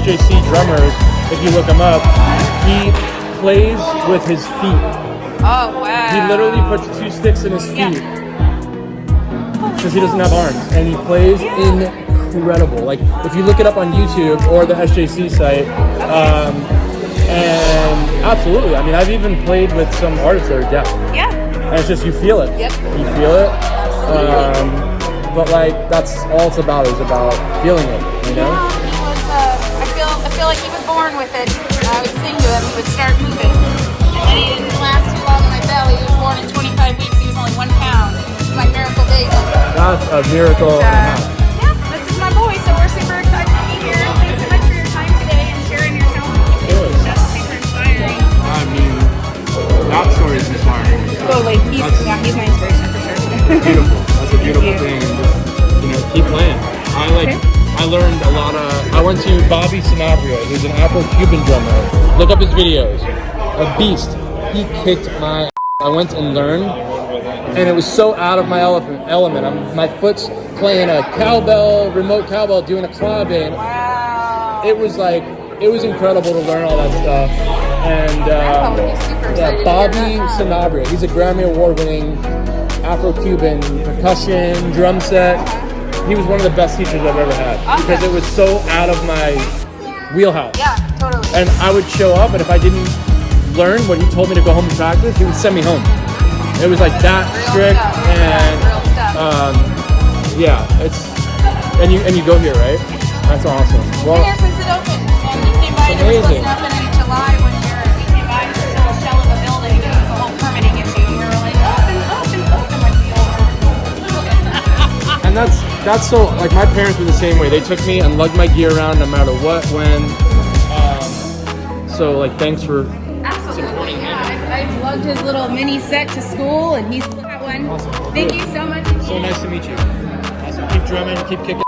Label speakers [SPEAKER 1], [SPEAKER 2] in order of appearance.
[SPEAKER 1] SJC drummers, if you look him up, he plays with his feet.
[SPEAKER 2] Oh, wow.
[SPEAKER 1] He literally puts 2 sticks in his feet because he doesn't have arms, and he plays incredible. Like, if you look it up on YouTube or the SJC site, and absolutely, I mean, I've even played with some artists that are deaf.
[SPEAKER 2] Yeah.
[SPEAKER 1] And it's just, you feel it.
[SPEAKER 2] Yep.
[SPEAKER 1] You feel it. But like, that's all it's about, is about feeling it, you know?
[SPEAKER 2] Yeah, he was, I feel like he was born with it. I would sing to him, he would start moving. And then he didn't last too long in my belly. He was born in 25 weeks, he was only 1 pound. He was my miracle baby.
[SPEAKER 1] That's a miracle.
[SPEAKER 2] Yeah, this is my boy, so we're super excited to be here. Thanks so much for your time today and sharing your talent. That's super inspiring.
[SPEAKER 1] I mean, that story is inspiring.
[SPEAKER 2] Totally. He's my inspiration for sure.
[SPEAKER 1] Beautiful. That's a beautiful thing. And just, you know, keep playing. I learned a lot of. I went to Bobby Sanabria, who's an Afro-Cuban drummer. Look up his videos. A beast. He kicked my. I went and learned, and it was so out of my element. My foot's playing a cowbell, remote cowbell, doing a clave, and
[SPEAKER 2] Wow.
[SPEAKER 1] it was incredible to learn all that stuff. And Bobby Sanabria, he's a Grammy Award-winning Afro-Cuban percussion, drum set. He was one of the best teachers I've ever had because it was so out of my wheelhouse.
[SPEAKER 2] Yeah, totally.
[SPEAKER 1] And I would show up, and if I didn't learn what he told me to go home and practice, he would send me home. It was like that strict, and it's and you go here, right? That's awesome. Well,
[SPEAKER 2] Been here since it opened, and we came by. It was supposed to open in July when we came by. It was still a shell of a building. It was a whole permitting issue. And we were like, open.
[SPEAKER 1] and that's so, like, my parents were the same way. They took me and lugged my gear around no matter what, when. So, like, thanks for supporting me.
[SPEAKER 2] I've lugged his little mini set to school, and he's got one.
[SPEAKER 1] Awesome.
[SPEAKER 2] Thank you so much.
[SPEAKER 1] So nice to meet you. Awesome. Keep drumming, keep kicking.